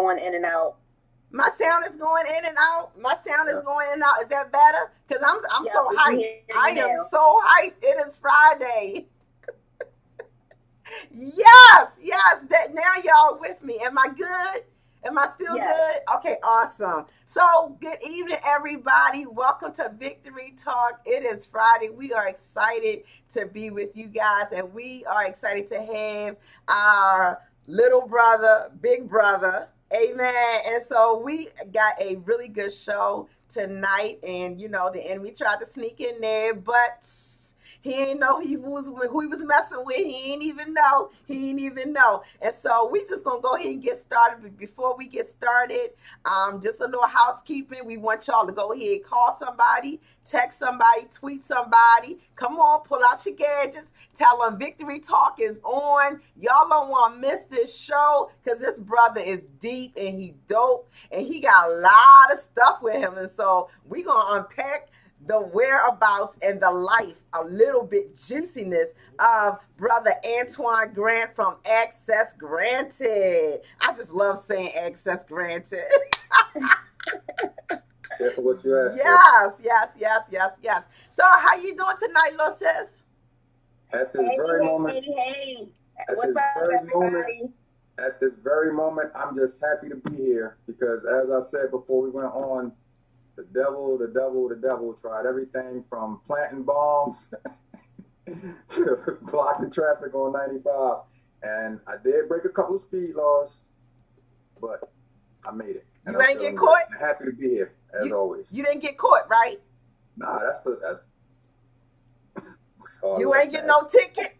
going in and out. My sound is going in and out. My sound is going in and out. Is that better? Because I'm Yeah, so we can hyped. hear I you am now. so hyped. It is Friday. Yes, yes. That now y'all with me. Am I good? Am I still Yes. good? Okay, awesome. So, good evening, everybody. Welcome to Victory Talk. It is Friday. We are excited to be with you guys, and we are excited to have our little brother, big brother. Amen. And so we got a really good show tonight, and the enemy tried to sneak in there, but he ain't know who he was messing with. He ain't even know. He ain't even know. And so we just gonna go ahead and get started. But before we get started, just a little housekeeping. We want y'all to go ahead, call somebody, text somebody, tweet somebody. Come on, pull out your gadgets. Tell them Victory Talk is on. Y'all don't want to miss this show because this brother is deep and he dope and he got a lot of stuff with him. And so we gonna unpack the whereabouts and the life, a little bit juiciness of brother Antwon Grant from Access Granted. I just love saying Access Granted. Careful what you ask Yes. So how you doing tonight, little sis? for. At this very moment, Hey. at What's this up, very moment, everybody? at this very moment, I'm just happy to be here because, as I said before we went on, the devil tried everything from planting bombs to blocking traffic on 95. And I did break a couple of speed laws, but I made it. And You I'm ain't get feeling caught? good. I'm happy to be here, as always. You didn't get caught, right? Nah, that's You ain't get no ticket,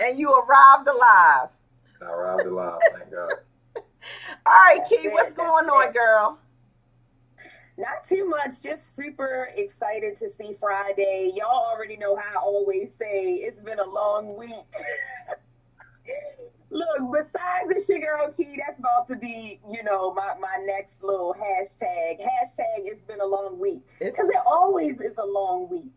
and you arrived alive. I arrived alive, thank God. All right, That's Key, it, what's that's going on, it. girl? Not too much, just super excited to see Friday. Y'all already know how I always say it's been a long week. Look, besides the Sugar girl Key, that's about to be, my next little hashtag. Hashtag it's been a long week. Because it always is a long week.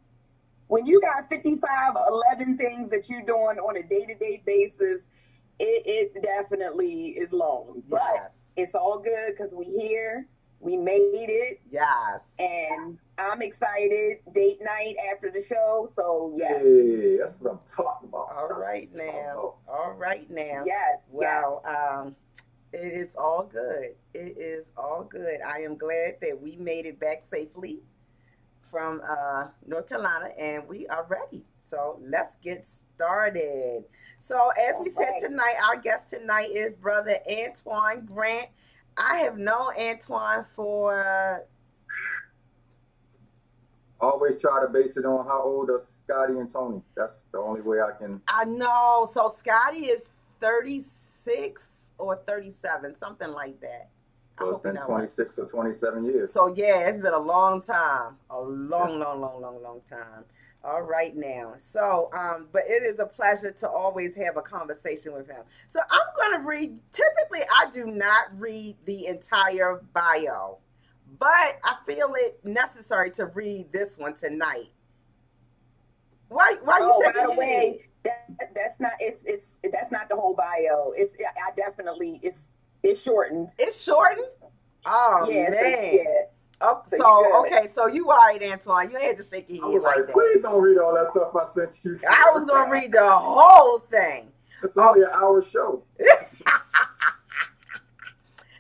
When you got 55, 11 things that you're doing on a day-to-day basis, it definitely is long. Yes. But it's all good because we here. We made it. Yes. And I'm excited. Date night after the show. So, yes. Hey, that's what I'm talking about. All right now. Yes. Well, it is all good. It is all good. I am glad that we made it back safely from North Carolina and we are ready. So let's get started. So as we said tonight, our guest tonight is brother Antwon Grant. I have known Antwon for... Always try to base it on how old are Scotty and Tony. That's the only way I can. I know. So Scotty is 36 or 37, something like that. So it's been 26 or 27 years. So yeah, it's been a long time. A long time. All right now. So, but it is a pleasure to always have a conversation with him. So I'm going to read, typically I do not read the entire bio, but I feel it necessary to read this one tonight. Why you shaking your head? That's not the whole bio. It's shortened. It's shortened? Oh, yeah, man. Oh, so you all right, Antwon. You had to shake your head like that. Please don't read all that stuff I sent you. I was going to read the whole thing. It's only an hour show.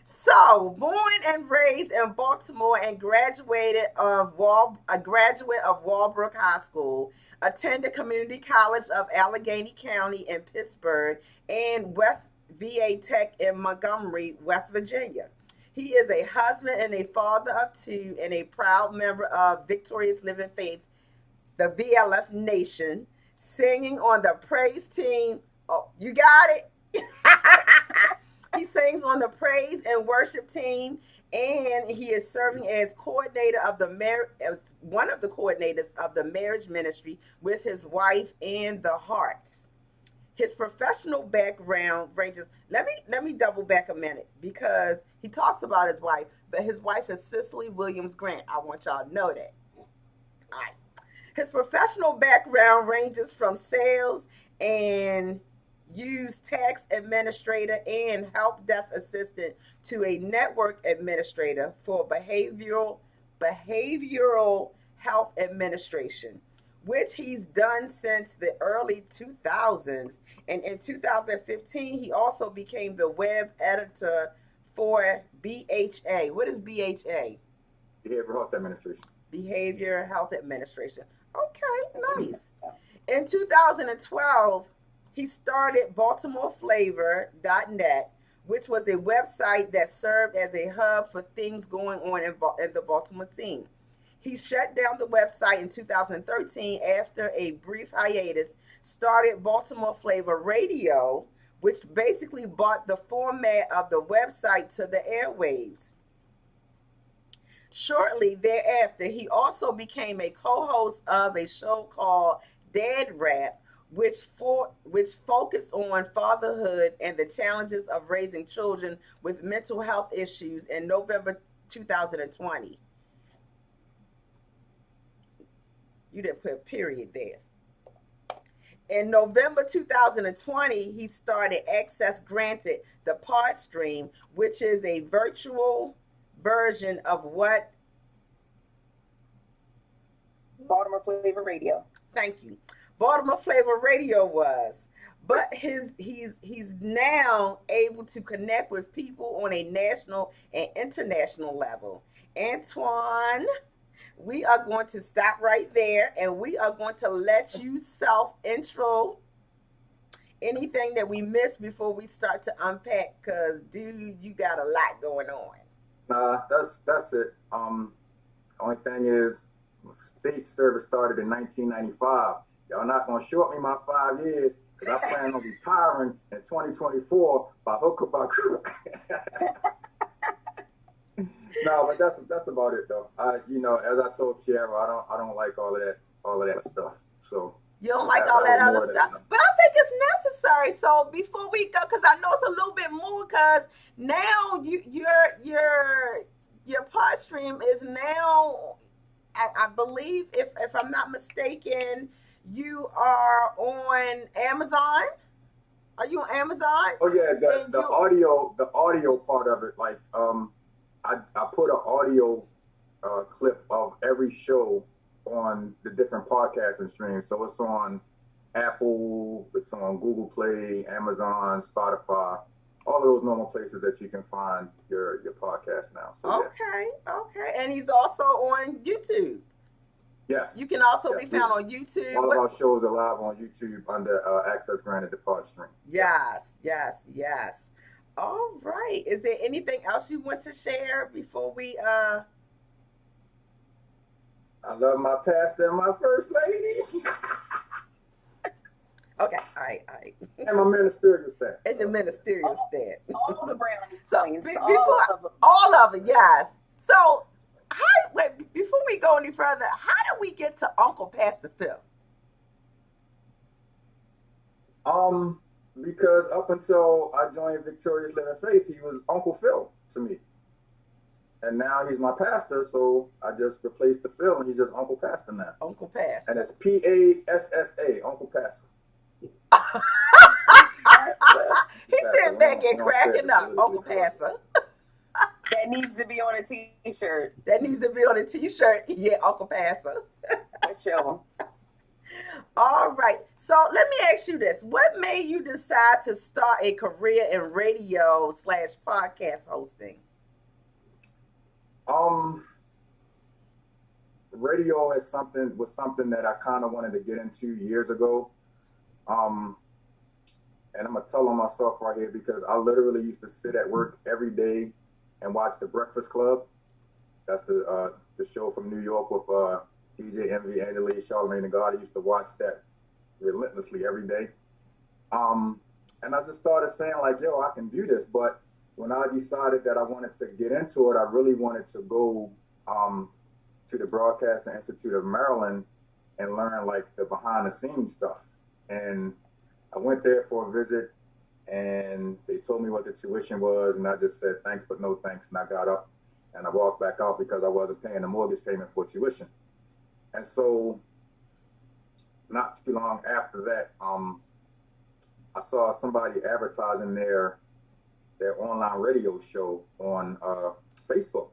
So, born and raised in Baltimore and graduate of Walbrook High School, attended Community College of Allegheny County in Pittsburgh and West VA Tech in Montgomery, West Virginia. He is a husband and a father of two and a proud member of Victorious Living Faith, the VLF Nation, singing on the praise team. Oh, you got it? He sings on the praise and worship team, and he is serving as coordinator of one of the coordinators of the marriage ministry with his wife and the Hearts. His professional background ranges. Let me double back a minute because he talks about his wife, but his wife is Cicely Williams Grant. I want y'all to know that. All right. His professional background ranges from sales and use tax administrator and help desk assistant to a network administrator for behavioral health administration, which he's done since the early 2000s. And in 2015, he also became the web editor for BHA. What is BHA? Behavioral Health Administration. Behavior Health Administration. Okay, nice. In 2012, he started BaltimoreFlavor.net, which was a website that served as a hub for things going on in the Baltimore scene. He shut down the website in 2013 after a brief hiatus, started Baltimore Flavor Radio, which basically brought the format of the website to the airwaves. Shortly thereafter, he also became a co-host of a show called Dad Rap, which focused on fatherhood and the challenges of raising children with mental health issues in November 2020. You didn't put a period there. In November 2020, he started Access Granted, the Pod Stream, which is a virtual version of what? Baltimore Flavor Radio. Thank you. Baltimore Flavor Radio was. But he's now able to connect with people on a national and international level. Antwon, we are going to stop right there and we are going to let you self-intro anything that we missed before we start to unpack, because, dude, you got a lot going on. Nah, that's it. Only thing is, state service started in 1995. Y'all not gonna short me my 5 years, because I plan on retiring in 2024 by hook or by crook. No, but that's about it though. As I told Kiara, I don't like all of that stuff. So you don't like all that other stuff, but I think it's necessary. So before we go, because I know it's a little bit more, because now your pod stream is now, I believe, if I'm not mistaken, you are on Amazon. Are you on Amazon? Oh yeah, the audio part of it, like I put an audio clip of every show on the different podcasting streams. So it's on Apple, it's on Google Play, Amazon, Spotify, all of those normal places that you can find your podcast now. So, okay. And he's also on YouTube. Yes. You can also be found on YouTube. All of our shows are live on YouTube under Access Granted, the pod stream. Yes. All right. Is there anything else you want to share before we I love my pastor and my first lady. Okay, all right. And my ministerial staff. And the ministerial staff. All the brownies. So before all of it, yes. So before we go any further, how did we get to Uncle Pastor Phil? Because up until I joined Victorious Living Faith, he was Uncle Phil to me. And now he's my pastor, so I just replaced the Phil and he's just Uncle Pastor now. Uncle Pastor. And it's Passa, Uncle Pastor. He's sitting back and cracking up, Uncle Pastor. That needs to be on a t-shirt. Yeah, Uncle Pastor. For sure. All right. So let me ask you this. What made you decide to start a career in radio / podcast hosting? Radio was something that I kind of wanted to get into years ago. And I'm gonna tell on myself right here, because I literally used to sit at work every day and watch The Breakfast Club. That's the show from New York with DJ Envy, Angela, Charlamagne the God. I used to watch that relentlessly every day. And I just started saying like, yo, I can do this. But when I decided that I wanted to get into it, I really wanted to go to the Broadcasting Institute of Maryland and learn like the behind the scenes stuff. And I went there for a visit and they told me what the tuition was. And I just said, thanks, but no thanks. And I got up and I walked back out because I wasn't paying the mortgage payment for tuition. And so not too long after that, I saw somebody advertising their online radio show on Facebook,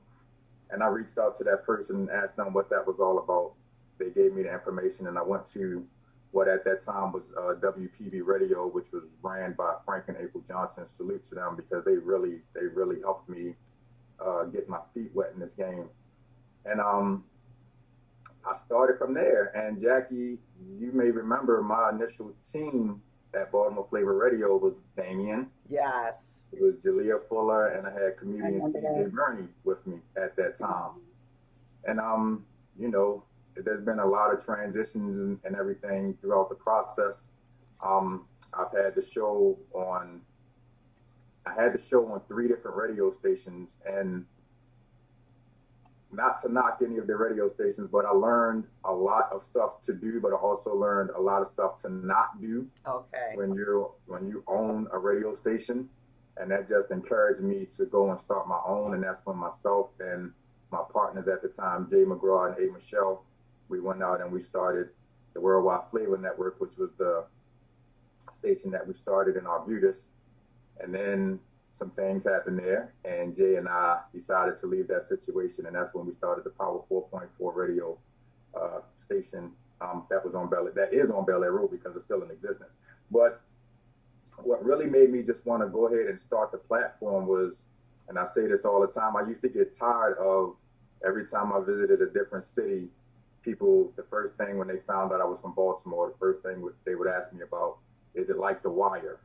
and I reached out to that person and asked them what that was all about. They gave me the information, and I went to what at that time was WPB Radio, which was ran by Frank and April Johnson. Salute to them because they really helped me get my feet wet in this game. And I started from there. And Jackie, you may remember my initial team at Baltimore Flavor Radio was Damien. Yes. It was Jalea Fuller, and I had comedian CJ Burney with me at that time. And you know, there's been a lot of transitions and everything throughout the process. I've had the show on. I had the show on 3 different radio stations, and not to knock any of the radio stations, but I learned a lot of stuff to do, but I also learned a lot of stuff to not do. Okay. When you own a radio station, and that just encouraged me to go and start my own, and that's when myself and my partners at the time, Jay McGraw and A. Michelle, we went out and we started the Worldwide Flavor Network, which was the station that we started in Arbutus. And then some things happened there, and Jay and I decided to leave that situation, and that's when we started the Power 4.4 radio station that is on Bel Air Road because it's still in existence. But what really made me just want to go ahead and start the platform was, and I say this all the time, I used to get tired of every time I visited a different city, people, the first thing when they found out I was from Baltimore, the first thing they would ask me about, is it like The Wire?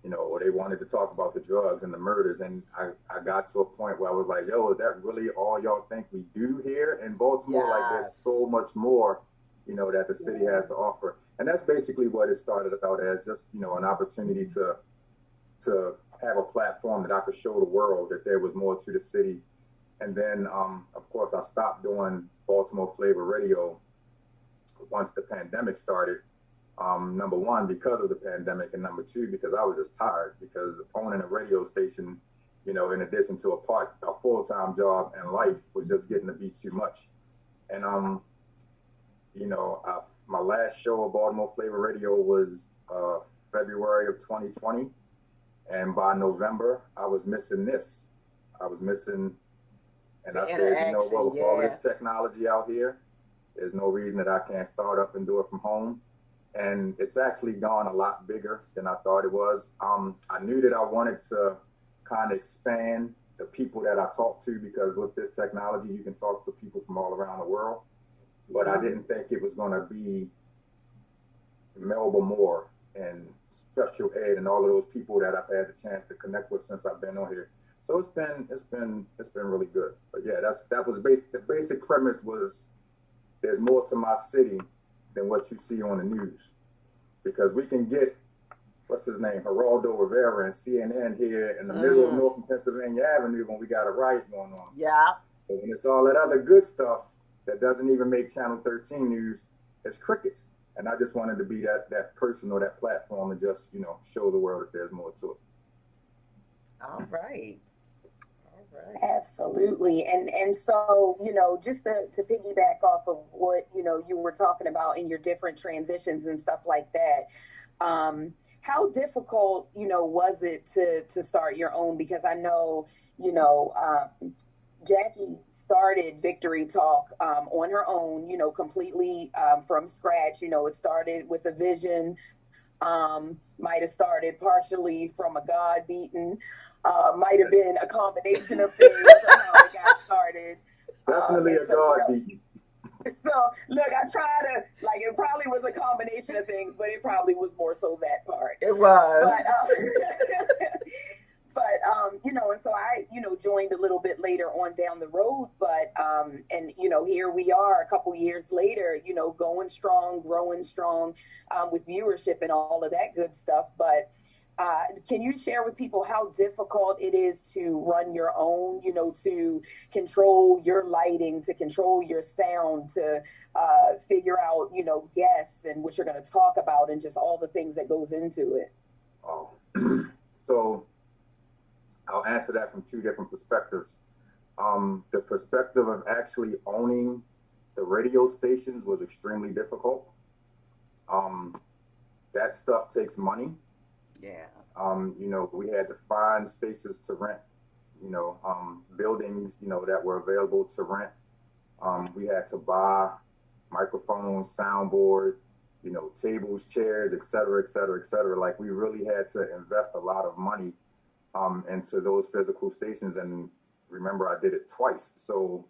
You know, or they wanted to talk about the drugs and the murders. And I got to a point where I was like, yo, is that really all y'all think we do here in Baltimore? Yes. Like, there's so much more, you know, that the city has to offer. And that's basically what it started out as, just, you know, an opportunity to have a platform that I could show the world that there was more to the city. And then, of course, I stopped doing Baltimore Flavor Radio once the pandemic started. Number one, because of the pandemic, and number two, because I was just tired, because owning a radio station, you know, in addition to a full-time job and life was just getting to be too much. And, you know, my last show of Baltimore Flavor Radio was February of 2020. And by November, I was missing this. I was missing, and I said, you know what, with all this technology out here, there's no reason that I can't start up and do it from home. And it's actually gone a lot bigger than I thought it was. I knew that I wanted to kind of expand the people that I talk to, because with this technology, you can talk to people from all around the world. But I didn't think it was going to be Melba Moore and Special Ed and all of those people that I've had the chance to connect with since I've been on here. So it's been really good. But yeah, the basic premise was there's more to my city than what you see on the news, because we can get, what's his name, Geraldo Rivera and CNN here in the middle of North Pennsylvania Avenue when we got a riot going on. Yeah. But when it's all that other good stuff that doesn't even make Channel 13 news, it's crickets. And I just wanted to be that person or that platform and just, you know, show the world that there's more to it. All right. Absolutely. And so, you know, just to piggyback off of what, you know, you were talking about in your different transitions and stuff like that, how difficult, you know, was it to start your own? Because I know, you know, Jackie started Victory Talk on her own, you know, completely from scratch. You know, it started with a vision, might have started partially from a God beaten. Might have been a combination of things on how it got started. Definitely a God beating. So, look, I try to, like, it probably was a combination of things, but it probably was more so that part. It was. But you know, and so I, you know, joined a little bit later on down the road, but, and, you know, here we are a couple years later, you know, going strong, growing strong with viewership and all of that good stuff. But can you share with people how difficult it is to run your own, you know, to control your lighting, to control your sound, to figure out, you know, guests and what you're going to talk about and just all the things that goes into it? Oh, so I'll answer that from 2 different perspectives. The perspective of actually owning the radio stations was extremely difficult. That stuff takes money. Yeah. You know, we had to find spaces to rent, you know, buildings, you know, that were available to rent. We had to buy microphones, soundboard, you know, tables, chairs, et cetera, et cetera, et cetera. Like we really had to invest a lot of money into those physical stations. And remember, I did it twice. So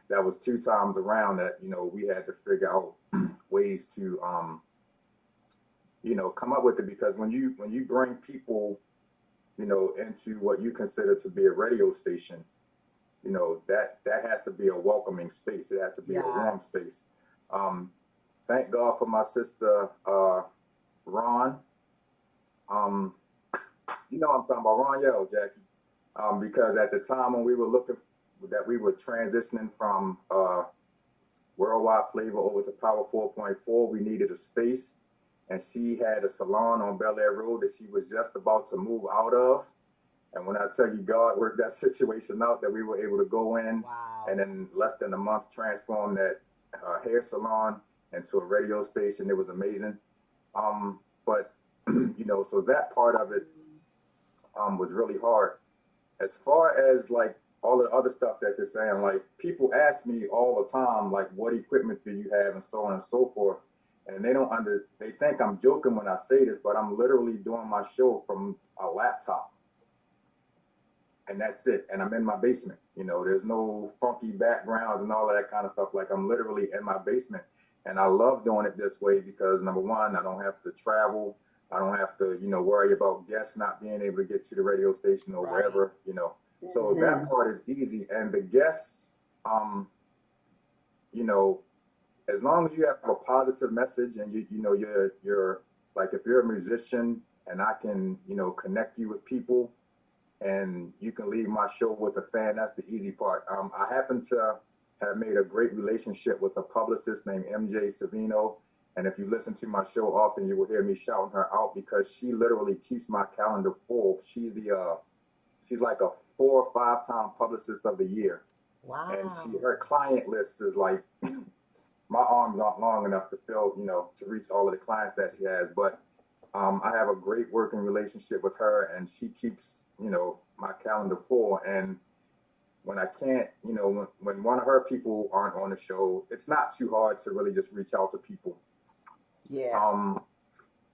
that was two times around that, you know, we had to figure out ways to, you know, come up with it, because when you bring people, you know, into what you consider to be a radio station, you know, that has to be a welcoming space. It has to be a warm Yes. space. Um, Thank God for my sister, Ron. Um, you know I'm talking about Ron Yell, Jackie. Because at the time when we were looking, that we were transitioning from Worldwide Flavor over to Power 4.4, we needed a space. And she had a salon on Bel Air Road that she was just about to move out of. And when I tell you God worked that situation out, that we were able to go in Wow. and in less than a month transform that hair salon into a radio station. It was amazing. But you know, so that part of it was really hard. As far as like all the other stuff that you're saying, like people ask me all the time, like what equipment do you have and so on and so forth. And they think I'm joking when I say this, but I'm literally doing my show from a laptop, and that's it. And I'm in my basement. You know, there's no funky backgrounds and all of that kind of stuff. Like I'm literally in my basement, and I love doing it this way because number one, I don't have to travel. I don't have to, you know, worry about guests not being able to get to the radio station or Right. wherever, you know. So Mm-hmm. that part is easy, and the guests, um, you know, as long as you have a positive message and you know you're like if you're a musician and I can, you know, connect you with people and you can leave my show with a fan. That's the easy part. I happen to have made a great relationship with a publicist named MJ Savino. And if you listen to my show often, you will hear me shouting her out because she literally keeps my calendar full. She's like a 4 or 5 time publicist of the year. And Wow. her client list is like my arms aren't long enough to fill, you know, to reach all of the clients that she has. But I have a great working relationship with her, and she keeps, you know, my calendar full. And when I can't, you know, when one of her people aren't on the show, it's not too hard to really just reach out to people, Yeah. um,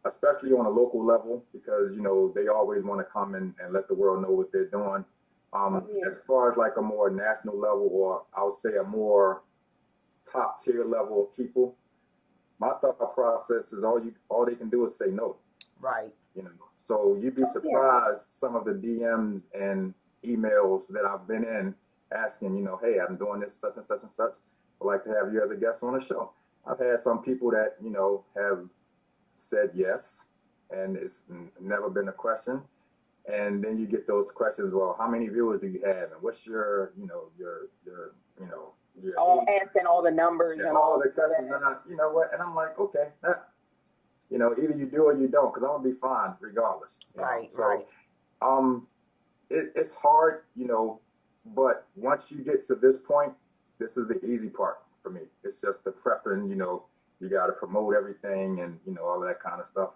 especially on a local level, because, you know, they always want to come and let the world know what they're doing. Oh yeah. As far as like a more national level, or I'll say a more top tier level of people, my thought process is all they can do is say no. Right. You know, so you'd be Oh yeah. surprised some of the DMs and emails that I've been in asking, you know, hey, I'm doing this such and such and such. I'd like to have you as a guest on the show. I've had some people that, you know, have said yes, and it's never been a question. And then you get those questions, well, how many viewers do you have, and what's your, you know, you know, your All age, asking all the numbers and and all all the of questions, that. and you know what, and I'm like, okay, you know, either you do or you don't, because I'm gonna be fine regardless. You know, Right. so Right. um, it's hard, you know, but once you get to this point, this is the easy part for me. It's just the prepping, you know, you got to promote everything and you know all of that kind of stuff.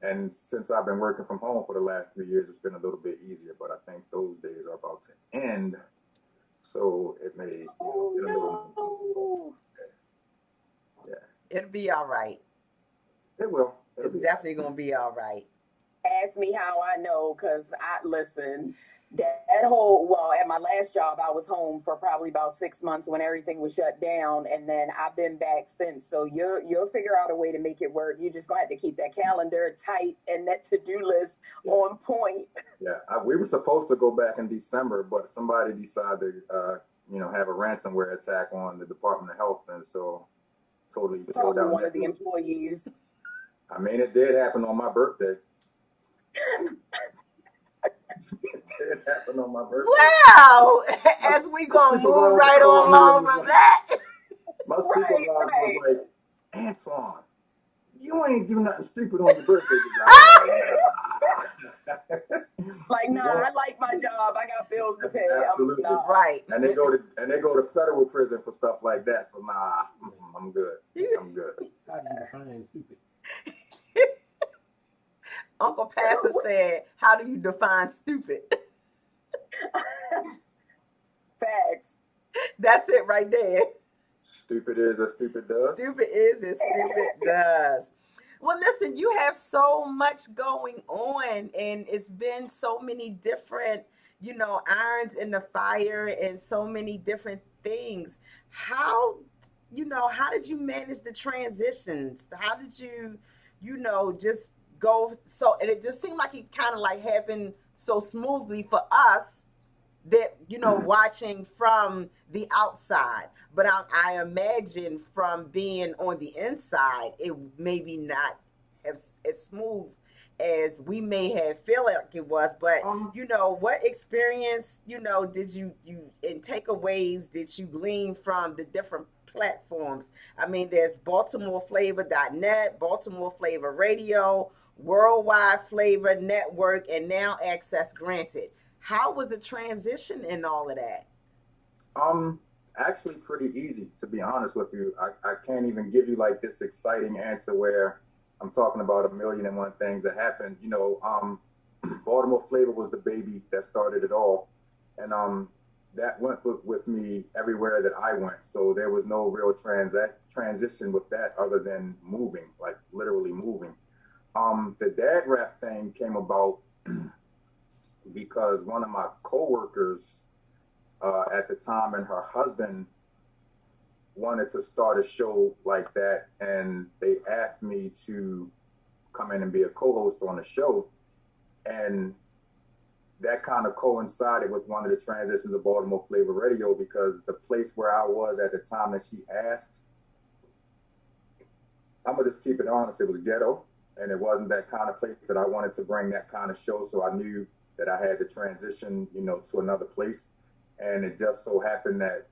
And since I've been working from home for the last 3 years, it's been a little bit easier. But I think those days are about to end, so it may, you know, get a little more difficult. Oh Yeah, It'll be all right. it will. It'll It's be all definitely gonna be all right. no. Ask me how I know, because I listen. That whole well, at my last job, I was home for probably about 6 months when everything was shut down, and then I've been back since. So you'll figure out a way to make it work. You just gonna have to keep that calendar tight and that to do list right. on point. Yeah, we were supposed to go back in December, but somebody decided to, you know, have a ransomware attack on the Department of Health, and so totally killed Probably out one of that. the employees. I mean, it did happen on my birthday. It did happen on my birthday. Well, My, as we my gonna move supervisor right on called me and along was from like, that. my Right, supervisor was right. like, Antwon, you ain't do nothing stupid on your birthday. I was like, nah. Like, You nah, I won't. like my job. I got bills to pay. Absolutely. Nah. Right. And they go to federal prison for stuff like that. So nah, I'm good. I'm good. How do you define stupid? Uncle Pastor said, how do you define stupid? Facts. That's it right there. Stupid is as stupid does. Stupid is as stupid does. Well, listen, you have so much going on, and it's been so many different, irons in the fire and so many different things. How, how did you manage the transitions? How did you, just go so, and it just seemed like it kind of like happened so smoothly for us that watching from the outside, but I imagine from being on the inside it maybe not as smooth as we may have feel like it was. But what experience did you and takeaways did you glean from the different platforms? I mean, there's baltimoreflavor.net, Baltimore Flavor Radio, Worldwide Flavor Network, and now Access Granted. How was the transition in all of that? Actually pretty easy, to be honest with you. I can't even give you like this exciting answer where I'm talking about a million and one things that happened. Baltimore Flavor was the baby that started it all. And that went with me everywhere that I went. So there was no real transition with that other than moving, like literally moving. The dad rap thing came about because one of my coworkers at the time and her husband wanted to start a show like that, and they asked me to come in and be a co-host on the show, and that kind of coincided with one of the transitions of Baltimore Flavor Radio, because the place where I was at the time that she asked, I'm gonna just keep it honest, it was ghetto, and it wasn't that kind of place that I wanted to bring that kind of show, so I knew that I had to transition, to another place. And it just so happened that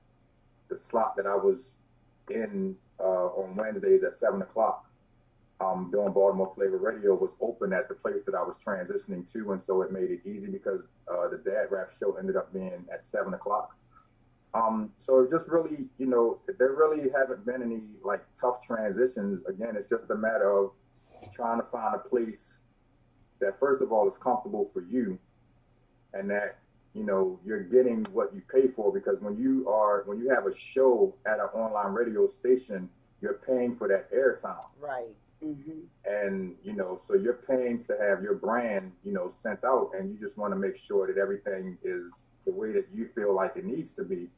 the slot that I was in on Wednesdays at 7:00 doing Baltimore Flavor Radio was open at the place that I was transitioning to. And so it made it easy because the dad rap show ended up being at 7:00. So it just really, there really hasn't been any like tough transitions. Again, it's just a matter of trying to find a place that first of all is comfortable for you, and that you're getting what you pay for, because when you have a show at an online radio station, you're paying for that airtime, right? Mm-hmm. And so you're paying to have your brand sent out, and you just want to make sure that everything is the way that you feel like it needs to be.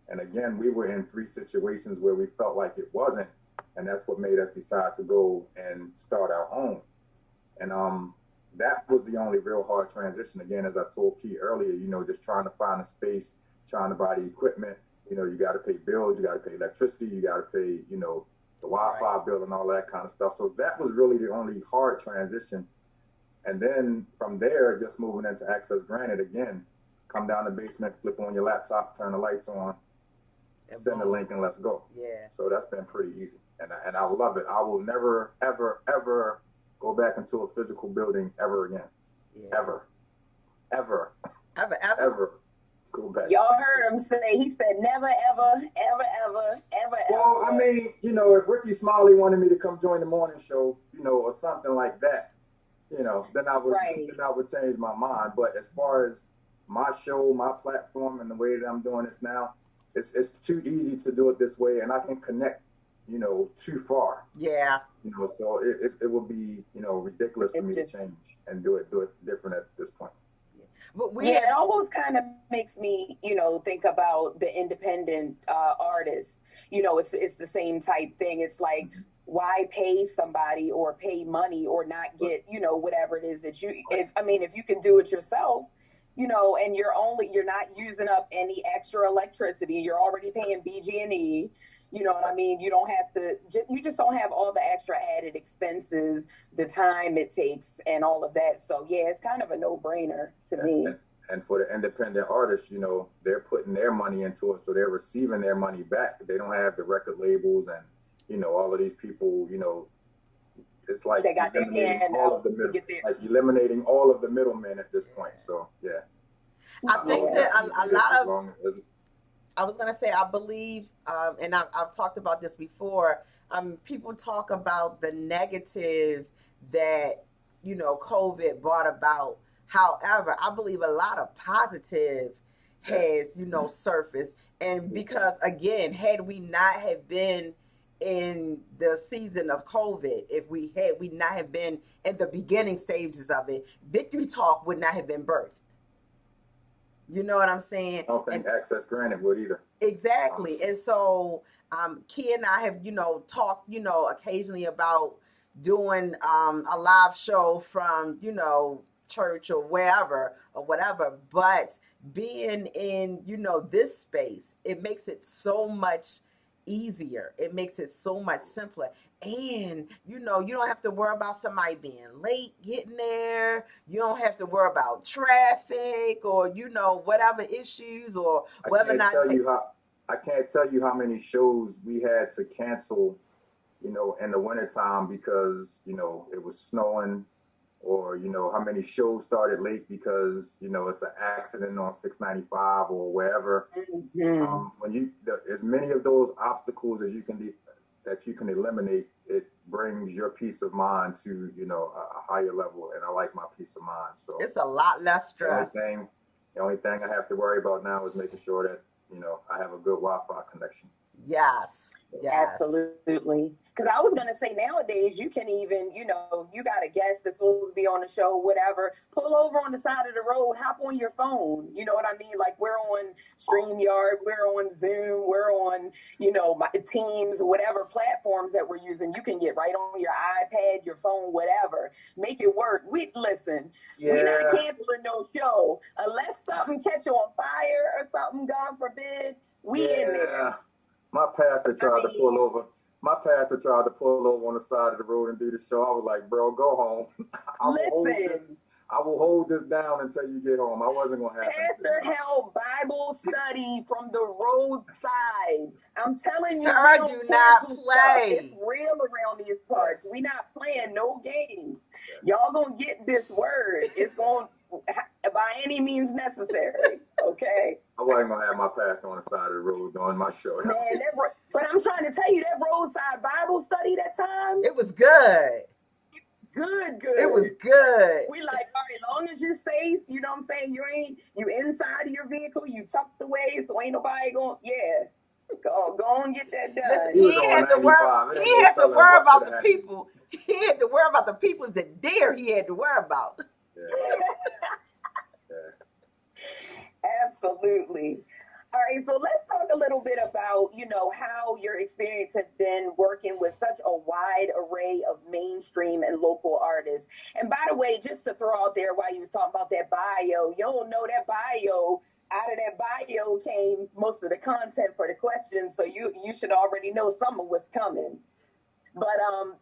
And again, we were in 3 situations where we felt like it wasn't, and that's what made us decide to go and start our own. And that was the only real hard transition. Again, as I told Key earlier, just trying to find a space, trying to buy the equipment. You got to pay bills, you got to pay electricity, you got to pay, the Wi-Fi bill and all that kind of stuff. So that was really the only hard transition. And then from there, just moving into Access Granted again, come down the basement, flip on your laptop, turn the lights on, send the link, and let's go. Yeah. So that's been pretty easy. And I love it. I will never, ever, ever go back into a physical building ever again. Yeah. Ever go back. Y'all heard him say, he said never, ever, ever, ever, ever, well, ever. I mean, if Ricky Smiley wanted me to come join the morning show, or something like that, then I would change my mind. But as far as my show, my platform, and the way that I'm doing this now, it's too easy to do it this way, and I can connect too far. Yeah. So it would be, ridiculous for me to change and do it different at this point. But it almost kind of makes me, think about the independent artists. It's the same type thing. It's like, why pay somebody or pay money or not get, whatever it is that if you can do it yourself, and you're not using up any extra electricity, you're already paying BG&E. You know what I mean? You don't have to, you just don't have all the extra added expenses, the time it takes, and all of that. So, yeah, it's kind of a no-brainer to me. And for the independent artists, they're putting their money into it, so they're receiving their money back. They don't have the record labels and, all of these people, it's like they got their hand out to get there. Like eliminating all of the middlemen at this point. So, yeah. I think that a lot of... I was going to say, I believe, and I've talked about this before, people talk about the negative that COVID brought about. However, I believe a lot of positive has, surfaced. And because again, had we not have been in the season of COVID, if we not have been in the beginning stages of it, Victory Talk would not have been birthed. You know what I'm saying? I don't think Access Granted would either. Exactly. And so Key and I have, talked, occasionally about doing a live show from, church or wherever or whatever. But being in, this space, it makes it so much easier. It makes it so much simpler. And you don't have to worry about somebody being late getting there. You don't have to worry about traffic or whatever issues or whether or not. I can't tell you how many shows we had to cancel, in the wintertime because it was snowing, or how many shows started late because it's an accident on 695 or wherever. Mm-hmm. When as many of those obstacles as you can eliminate, it brings your peace of mind to a higher level, and I like my peace of mind. So it's a lot less stress. The only thing I have to worry about now is making sure that I have a good Wi-Fi connection. Yes. Absolutely. Because I was going to say, nowadays, you can even, you got a guest that's supposed to be on the show, whatever, pull over on the side of the road, hop on your phone. You know what I mean? Like, we're on StreamYard, we're on Zoom, we're on, my Teams, whatever platforms that we're using. You can get right on your iPad, your phone, whatever. Make it work. We're not canceling no show. Unless something catch on fire or something, God forbid, we in there. My pastor tried to pull over. My pastor tried to pull over on the side of the road and do the show. I was like, bro, go home. I will hold this down until you get home. I wasn't going to have Pastor held Bible study from the roadside. I'm telling you, sir, do not play. It's real around these parts. We not playing no games. Y'all gonna get this word. It's going by any means necessary. Okay. I wasn't gonna have my pastor on the side of the road doing my show. Man, but I'm trying to tell you, that roadside Bible study that time, it was good. Good. It was good. We like, all right, long as you're safe, you know what I'm saying? You inside of your vehicle, you tucked away, so ain't nobody going, go and get that done. Listen, he had to worry about the people. He had to worry about the peoples that dare he had to worry about. Absolutely. All right, so let's talk a little bit about, how your experience has been working with such a wide array of mainstream and local artists. And by the way, just to throw out there while you was talking about that bio, you don't know that bio. Out of that bio came most of the content for the questions, so you should already know some of what's coming. But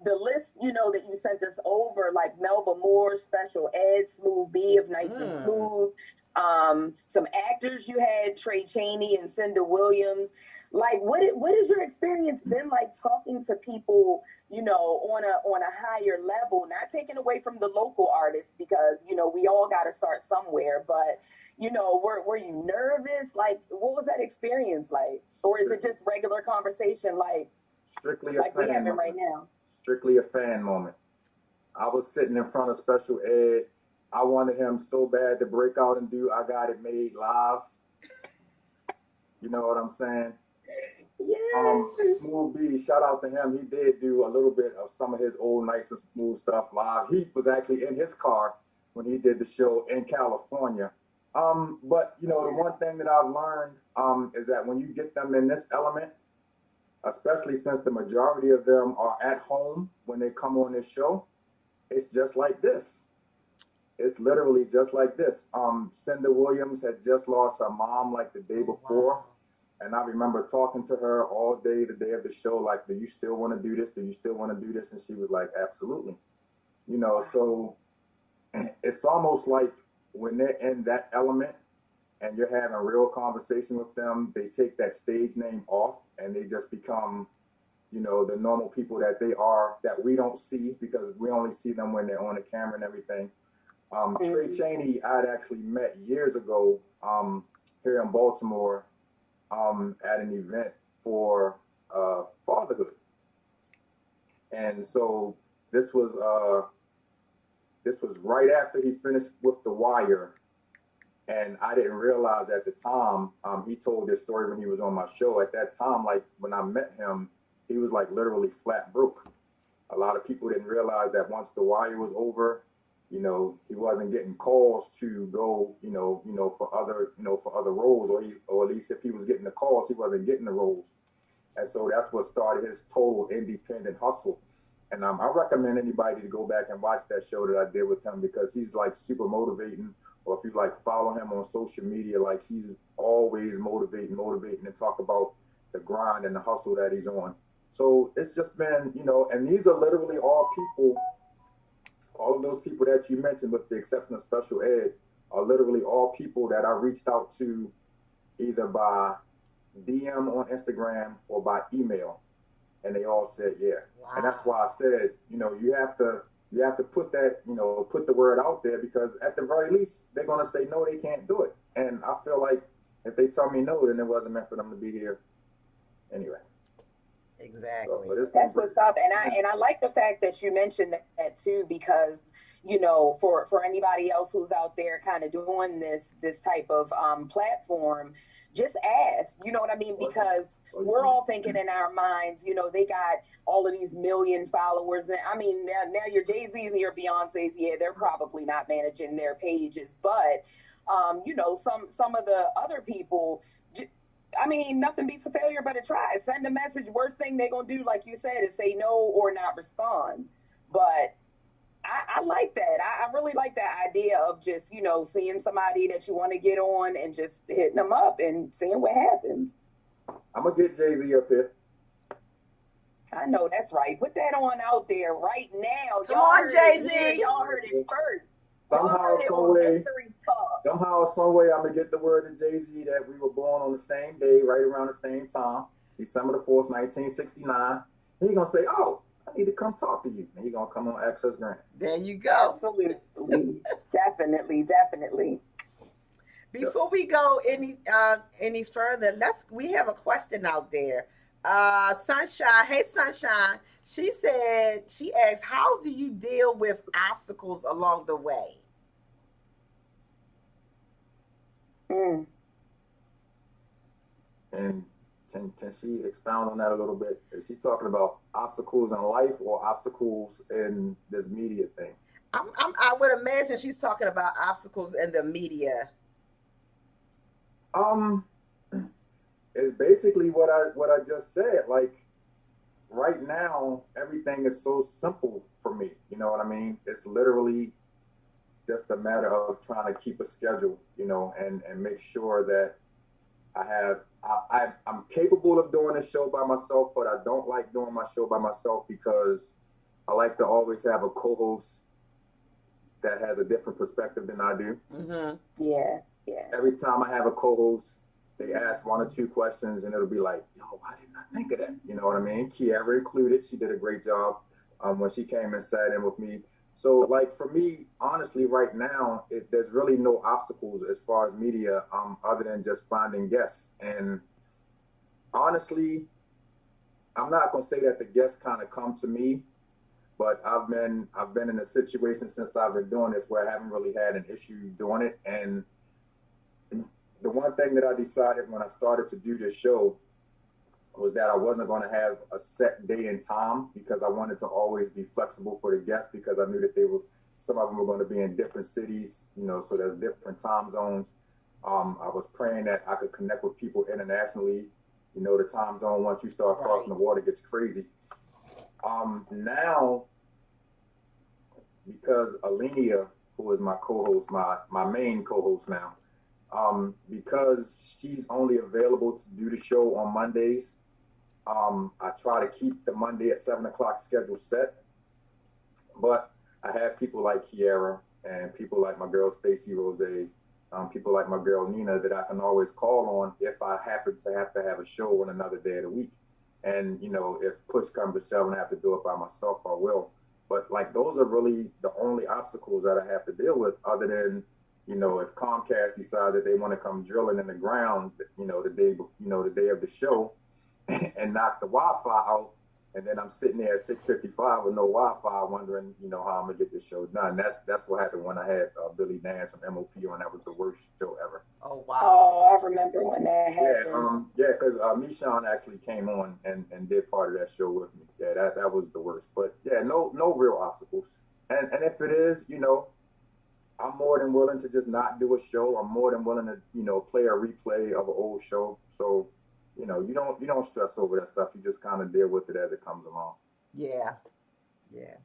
the list, that you sent us over, like Melba Moore, Special Ed, Smooth B of Nice and Smooth, some actors you had, Trey Chaney and Cinda Williams. Like, what has your experience been like talking to people, on a higher level, not taking away from the local artists, because, we all got to start somewhere, but, were you nervous? Like, what was that experience like? Or is it just regular conversation like strictly like we have it right now? Strictly a fan moment. I was sitting in front of Special Ed. I wanted him so bad to break out and do I Got It Made live. You know what I'm saying? Yes. Smooth B, shout out to him. He did do a little bit of some of his old Nice and Smooth stuff live. He was actually in his car when he did the show in California. But the one thing that I've learned is that when you get them in this element, especially since the majority of them are at home when they come on this show, it's just like this. It's literally just like this. Cinda Williams had just lost her mom like the day before. Wow. And I remember talking to her all day, the day of the show, like, do you still want to do this? Do you still want to do this? And she was like, absolutely. So it's almost like when they're in that element and you're having a real conversation with them, they take that stage name off and they just become, the normal people that they are, that we don't see because we only see them when they're on the camera and everything. Trey Chaney, I'd actually met years ago here in Baltimore at an event for fatherhood. And so this was this was right after he finished with The Wire, and I didn't realize at the time. He told this story when he was on my show. At that time, like when I met him, he was like literally flat broke. A lot of people didn't realize that once The Wire was over, he wasn't getting calls to go, for other roles, or at least if he was getting the calls, he wasn't getting the roles. And so that's what started his total independent hustle. And I recommend anybody to go back and watch that show that I did with him, because he's like super motivating. Or if you like follow him on social media, like he's always motivating, and talk about the grind and the hustle that he's on. So it's just been, and these are literally all of those people that you mentioned, with the exception of special ed, are literally all people that I reached out to either by DM on Instagram or by email, and they all said yeah. Wow. And that's why I said, you have to put that, put the word out there, because at the very least they're gonna say no, they can't do it. And I feel like if they tell me no, then it wasn't meant for them to be here anyway. Exactly. So, that's what's up, and I like the fact that you mentioned that too, because for anybody else who's out there kind of doing this type of platform, just ask. You know what I mean? Because we're all thinking in our minds, they got all of these million followers, and I mean now your Jay-Z's and your Beyonce's, yeah, they're probably not managing their pages, but some of the other people. I mean, nothing beats a failure but a try. Send a message. Worst thing they're going to do, like you said, is say no or not respond. But I like that. I really like that idea of just, seeing somebody that you want to get on and just hitting them up and seeing what happens. I'm going to get Jay-Z up here. I know that's right. Put that on out there right now. Come on, Jay-Z. Y'all heard it first. Somehow, some way, I'm gonna get the word to Jay-Z that we were born on the same day, right around the same time, December the 4th, 1969. He's gonna say, "Oh, I need to come talk to you," and he's gonna come on Access Grant. There you go. Absolutely, definitely. Before we go any further, we have a question out there. Sunshine, hey Sunshine. She asked, how do you deal with obstacles along the way? And can she expound on that a little bit? Is she talking about obstacles in life or obstacles in this media thing? I would imagine she's talking about obstacles in the media. It's basically what I just said. Like right now, everything is so simple for me. You know what I mean? It's literally just a matter of trying to keep a schedule, and make sure that I'm capable of doing a show by myself, but I don't like doing my show by myself because I like to always have a co-host that has a different perspective than I do. Mm-hmm. Yeah. Every time I have a co-host, they ask one or two questions, and it'll be like, "Yo, why didn't I think of that?" You know what I mean? Kiara included. She did a great job when she came and sat in with me. So, like for me, honestly, right now, there's really no obstacles as far as media, other than just finding guests. And honestly, I'm not gonna say that the guests kind of come to me, but I've been in a situation since I've been doing this where I haven't really had an issue doing it. And the one thing that I decided when I started to do this show was that I wasn't going to have a set day and time, because I wanted to always be flexible for the guests, because I knew that some of them were going to be in different cities, so there's different time zones. I was praying that I could connect with people internationally. The time zone, once you start crossing the water, gets crazy. Now, because Alenia, who is my co-host, my main co-host now, because she's only available to do the show on Mondays, I try to keep the Monday at 7 o'clock schedule set. But I have people like Kiara and people like my girl Stacey Rose, people like my girl Nina that I can always call on if I happen to have a show on another day of the week. And if push comes to shove and I have to do it by myself, I will. But like those are really the only obstacles that I have to deal with, other than if Comcast decides that they want to come drilling in the ground, the day of the show and knock the Wi-Fi out, And then I'm sitting there at 6:55 with no Wi-Fi, wondering, how I'm gonna get this show done. That's what happened when I had Billy Nance from MOP on. That was the worst show ever. Oh wow. Oh, I remember when that happened. Because Michon actually came on and did part of that show with me. Yeah, that was the worst. But yeah, no real obstacles. And if it is, I'm more than willing to just not do a show. I'm more than willing to, play a replay of an old show. So, you don't stress over that stuff. You just kind of deal with it as it comes along. Yeah. There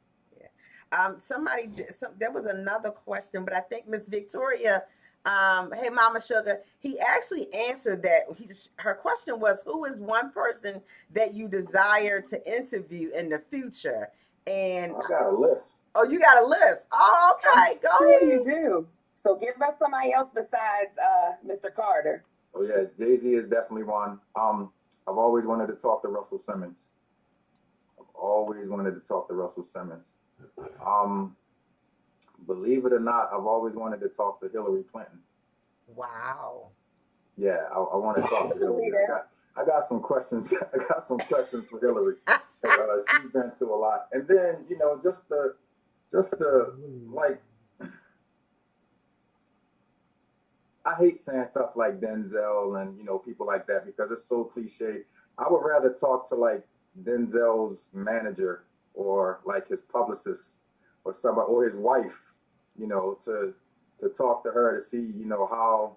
was another question, but I think Miss Victoria, hey Mama Sugar, he actually answered that. Her question was, who is one person that you desire to interview in the future? And I got a list. Oh, you got a list. Oh, okay. Go ahead. You do. So give us somebody else besides Mr. Carter. Oh yeah, Jay-Z is definitely one. I've always wanted to talk to Russell Simmons. Believe it or not, I've always wanted to talk to Hillary Clinton. Wow. Yeah, I want to talk to Hillary. I got some questions. I got some questions for Hillary. She's been through a lot, and then just the like. I hate saying stuff like Denzel and people like that because it's so cliche. I would rather talk to like Denzel's manager or like his publicist or somebody or his wife, to talk to her to see how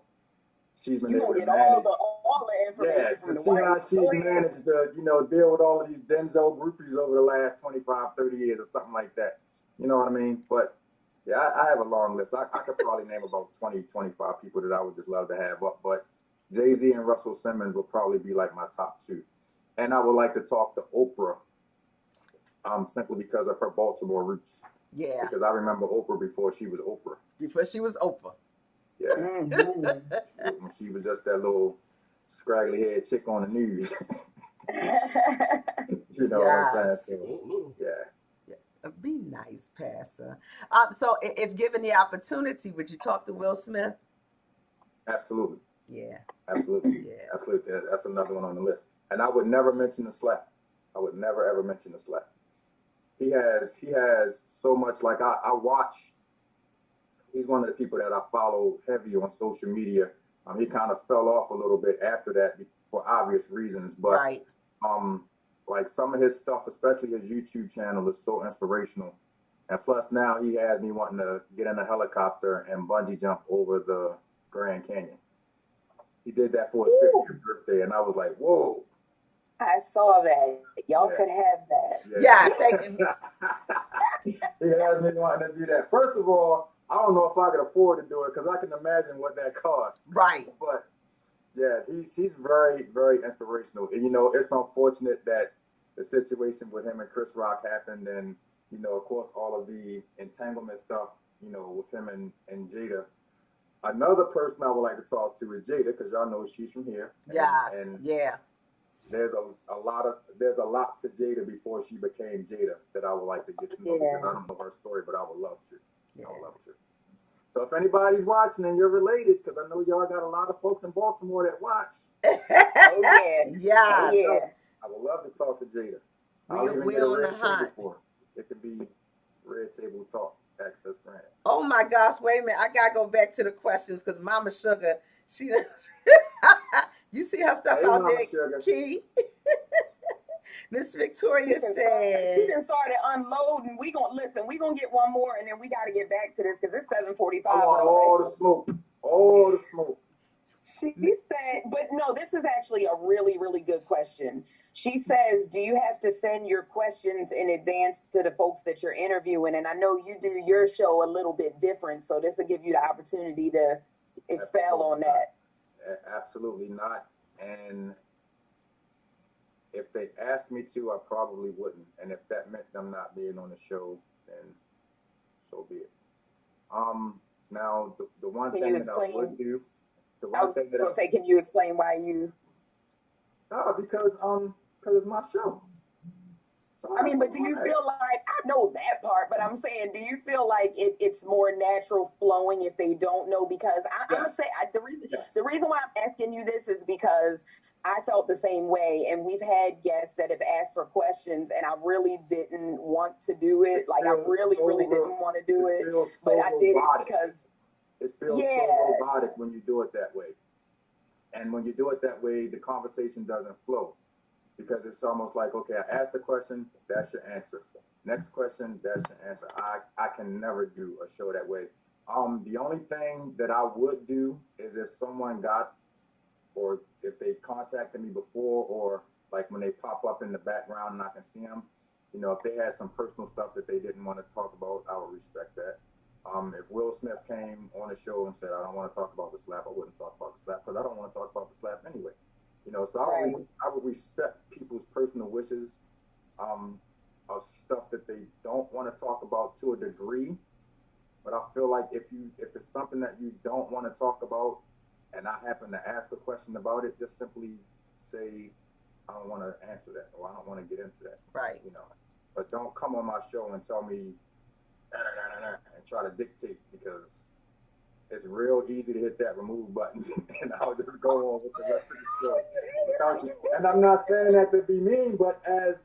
she's been able to manage. All the information to see how she's managed to deal with all of these Denzel groupies over the last 25, 30 years or something like that. You know what I mean? But yeah, I have a long list. I could probably name about 20, 25 people that I would just love to have up. But Jay-Z and Russell Simmons will probably be like my top two. And I would like to talk to Oprah simply because of her Baltimore roots. Yeah. Because I remember Oprah before she was Oprah. Yeah. Mm-hmm. When she was just that little scraggly haired chick on the news. What I'm saying? So, yeah. Be nice, Pastor. So if given the opportunity, would you talk to Will Smith? Absolutely. Yeah. Absolutely. Yeah. Absolutely. That's another one on the list. And I would never mention the slap. I would never ever mention the slap. He has so much. Like I watch. He's one of the people that I follow heavy on social media. He kind of fell off a little bit after that for obvious reasons, but right. Like some of his stuff, especially his YouTube channel, is so inspirational. And plus now he has me wanting to get in a helicopter and bungee jump over the Grand Canyon. He did that for his 50th birthday, and I was like, whoa. I saw that. Y'all could have that. Yeah, thank you. He has me wanting to do that. First of all, I don't know if I could afford to do it because I can imagine what that costs. Right. But yeah, he's very, very inspirational. And, it's unfortunate that the situation with him and Chris Rock happened. And, of course, all of the entanglement stuff, with him and Jada. Another person I would like to talk to is Jada because y'all know she's from here. Yes. And yeah. There's a lot to Jada before she became Jada that I would like to get to know because I don't know her story, but I would love to. I would love to. So if anybody's watching and you're related, because I know y'all got a lot of folks in Baltimore that watch. Yeah. I would love to talk to Jada. We on the hunt. It could be Red Table Talk, access granted. Oh my gosh, wait a minute. I gotta go back to the questions because Mama Sugar, she you see her stuff out Mama there, Sugar. Key. Miss Victoria said she just started unloading. We gonna get one more and then we gotta get back to this because it's 7:45. I want all the smoke. She said, but no, this is actually a really, really good question. She says, do you have to send your questions in advance to the folks that you're interviewing? And I know you do your show a little bit different, so this will give you the opportunity to expel on that. Absolutely not. And if they asked me to, I probably wouldn't. And if that meant them not being on the show, then so be it. Now the one thing that I would do. I was going to say, can you explain why you? No, because it's my show. So I mean, but do you feel like, I know that part, but I'm saying, do you feel like it's more natural flowing if they don't know? Because I'm going to say, the reason why I'm asking you this is because I felt the same way. And we've had guests that have asked for questions, and I really didn't want to do it. Like, I really, really didn't want to do it. But I did it because, it feels so robotic when you do it that way. And when you do it that way, the conversation doesn't flow because it's almost like, okay, I asked the question, that's your answer. Next question, that's your answer. I can never do a show that way. The only thing that I would do is if someone got, or if they contacted me before, or like when they pop up in the background and I can see them, you know, if they had some personal stuff that they didn't want to talk about, I would respect that. If Will Smith came on the show and said, I don't want to talk about the slap, I wouldn't talk about the slap because I don't want to talk about the slap anyway. You know, so I would respect people's personal wishes of stuff that they don't want to talk about to a degree. But I feel like if it's something that you don't want to talk about, and I happen to ask a question about it, just simply say, I don't want to answer that, or I don't want to get into that. Right. You know, but don't come on my show and tell me, and try to dictate, because it's real easy to hit that remove button and I'll just go on with the rest of the show. And I'm not saying that to be mean, but as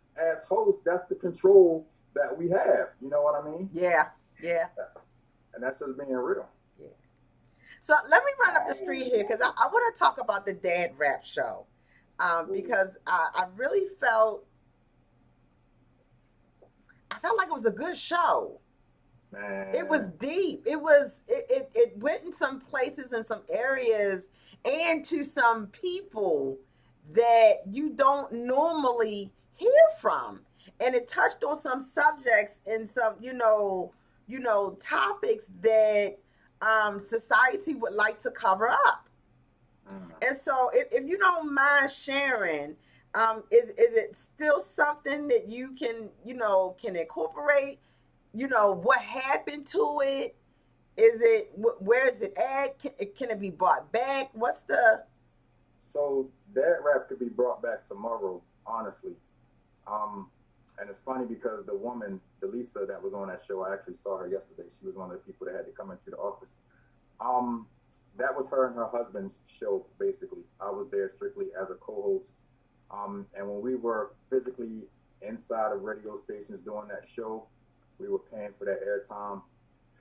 host, that's the control that we have. You know what I mean? Yeah. And that's just being real. Yeah. So let me run up the street here because I want to talk about the Dad Rap Show because I really felt like it was a good show. Man. It was deep. It went in some places and some areas and to some people that you don't normally hear from. And it touched on some subjects and some, topics that society would like to cover up. And so if you don't mind sharing, is it still something that you can incorporate? What happened to it? Where is it at? Can it be brought back? What's the... So Dad Rap could be brought back tomorrow, honestly. And it's funny because the woman, Delisa, that was on that show, I actually saw her yesterday. She was one of the people that had to come into the office. That was her and her husband's show, basically. I was there strictly as a co-host. And when we were physically inside of radio stations doing that show, we were paying for that airtime.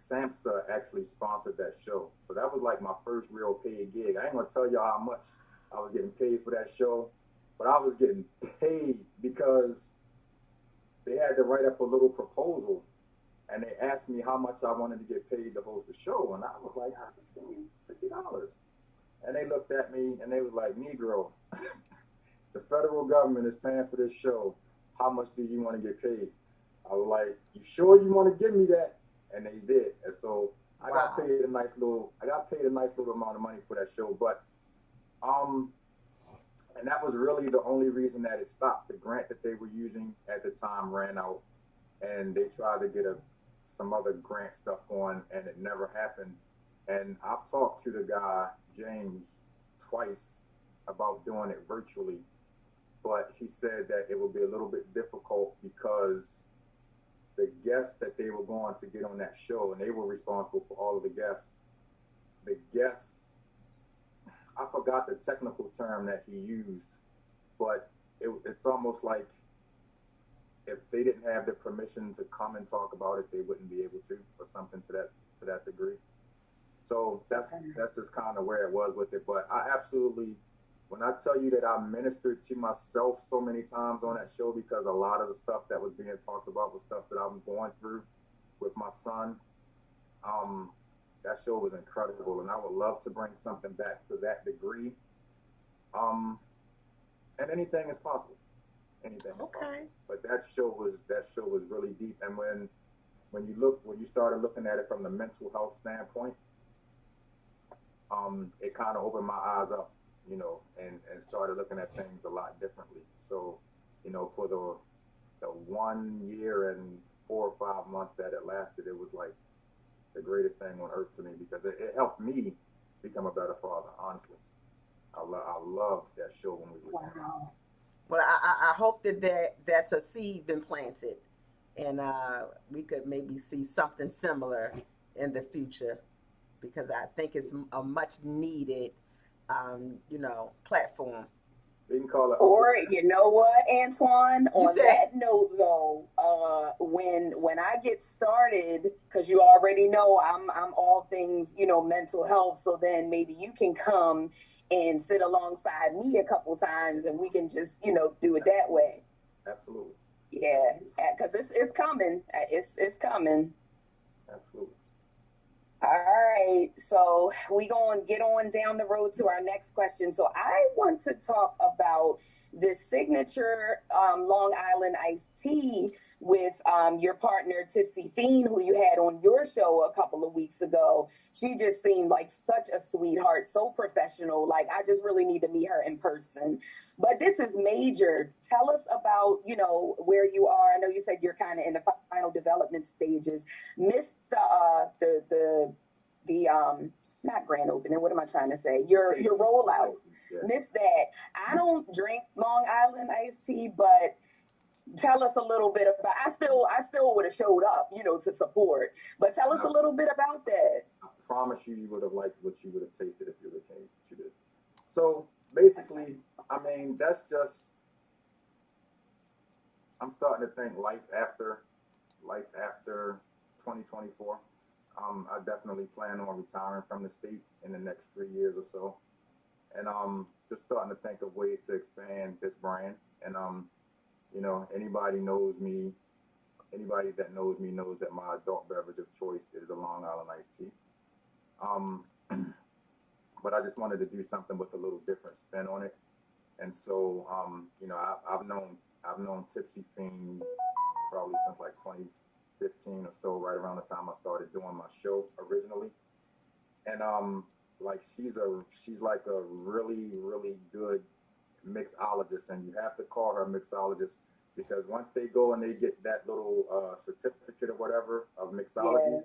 SAMHSA actually sponsored that show. So that was like my first real paid gig. I ain't gonna tell y'all how much I was getting paid for that show, but I was getting paid because they had to write up a little proposal and they asked me how much I wanted to get paid to host the show. And I was like, just give me $50. And they looked at me and they was like, Negro, the federal government is paying for this show. How much do you want to get paid? I was like, you sure you want to give me that? And they did. And so I got paid a nice little amount of money for that show. But and that was really the only reason that it stopped. The grant that they were using at the time ran out, and they tried to get some other grant stuff going, and it never happened. And I've talked to the guy, James, twice about doing it virtually, but he said that it would be a little bit difficult because the guests that they were going to get on that show, and they were responsible for all of the guests, I forgot the technical term that he used, but it's almost like if they didn't have the permission to come and talk about it, they wouldn't be able to, or something to that degree. So that's just kind of where it was with it. But I absolutely, when I tell you that I ministered to myself so many times on that show, because a lot of the stuff that was being talked about was stuff that I was going through with my son, that show was incredible, and I would love to bring something back to that degree. And anything is possible. Anything is possible. But that show was really deep. And when you started looking at it from the mental health standpoint, it kind of opened my eyes up, and started looking at things a lot differently. So, for the 1 year and 4 or 5 months that it lasted, it was like the greatest thing on earth to me, because it helped me become a better father, honestly. I loved that show when we were doing it. Well, I hope that's a seed been planted, and we could maybe see something similar in the future, because I think it's a much needed, platform We can call it Uncle Or Sam. you know what, Antoine? You On said that note, though, when I get started, because you already know I'm all things mental health. So then maybe you can come and sit alongside me a couple times, and we can just do it that Absolutely. way. Absolutely. Yeah, because it's coming. It's coming. Absolutely. All right, so we going to get on down the road to our next question. So I want to talk about this signature Long Island iced tea with your partner Tipsy Fiend, who you had on your show a couple of weeks ago. She just seemed like such a sweetheart, so professional. Like I just really need to meet her in person. But this is major. Tell us about where you are. I know you said you're kind of in the final development stages. Missed the not grand opening. What am I trying to say? The Your tasting. The rollout. tasting. Yeah. Missed that. I don't drink Long Island iced tea, but tell us a little bit about. I still would have showed up, to support. But tell us a No, little bit about that. I promise you, you would have liked what you would have tasted if you would have came. What you did. So basically, I mean, that's just. I'm starting to think life after 2024. I definitely plan on retiring from the state in the next 3 years or so, and just starting to think of ways to expand this brand. And anybody knows me. Anybody that knows me knows that my adult beverage of choice is a Long Island iced tea. Um, but I just wanted to do something with a little different spin on it. And so, I've known Tipsy Fiend probably since like 2015 or so, right around the time I started doing my show originally. And like she's like a really really good mixologist, and you have to call her mixologist because once they go and they get that little certificate or whatever of mixology,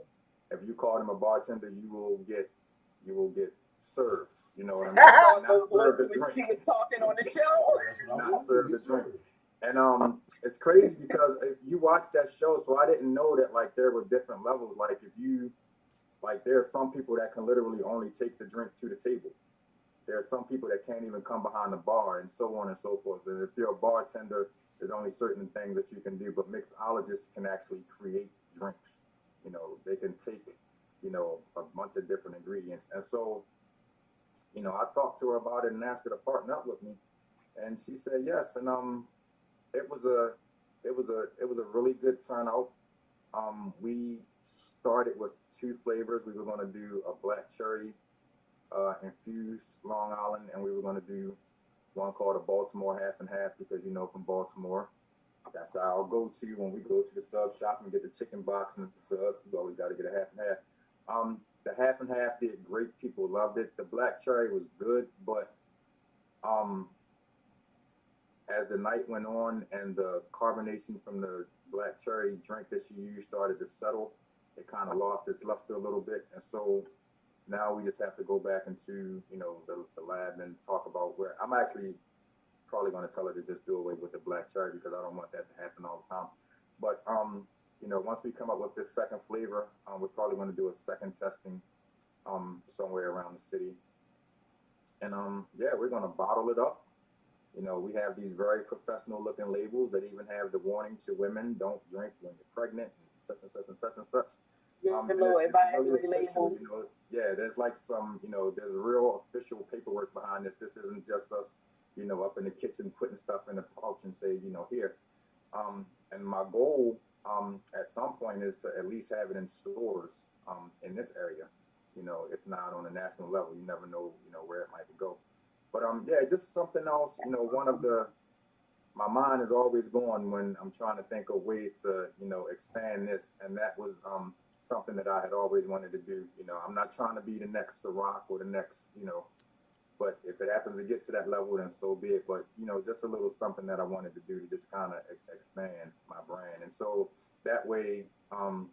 Yeah. if you call them a bartender, you will get served. You know what I I mean? saw Not those served looks a when drink. she was talking on the show. Not served a drink. And it's crazy because if you watch that show, so I didn't know that like there were different levels. Like if you like, there are some people that can literally only take the drink to the table. There are some people that can't even come behind the bar, and so on and so forth. And if you're a bartender, there's only certain things that you can do. But mixologists can actually create drinks. They can take a bunch of different ingredients. And so I talked to her about it and asked her to partner up with me, and she said yes. And it was a it was a really good turnout. We started with two flavors. We were going to do a black cherry infused Long Island, and we were going to do one called a Baltimore half and half because from Baltimore. That's our go-to when we go to the sub shop and get the chicken box and the sub. You always got to get a half and half. The half and half did great. People loved it. The black cherry was good, but um, as the night went on and the carbonation from the black cherry drink that she used started to settle, it kind of lost its luster a little bit. And so now we just have to go back into the lab and talk about where I'm actually probably going to tell her to just do away with the black cherry because I don't want that to happen all the time. But once we come up with this second flavor, we're probably going to do a second testing somewhere around the city, and yeah, we're going to bottle it up. We have these very professional looking labels that even have the warning to women: don't drink when you're pregnant, and such and such and such and such. Your And little it's really advisory official. labels. Yeah, there's like there's real official paperwork behind this. This isn't just us, up in the kitchen putting stuff in a pouch and say, here. And my goal at some point is to at least have it in stores in this area. If not on a national level, you never know, where it might go. But yeah, just something else. That's One of awesome. the my mind is always going when I'm trying to think of ways to, expand this. And that was something that I had always wanted to do. I'm not trying to be the next Ciroc or the next, but if it happens to get to that level, then so be it. But just a little something that I wanted to do to just kind of expand my brand. And so that way, when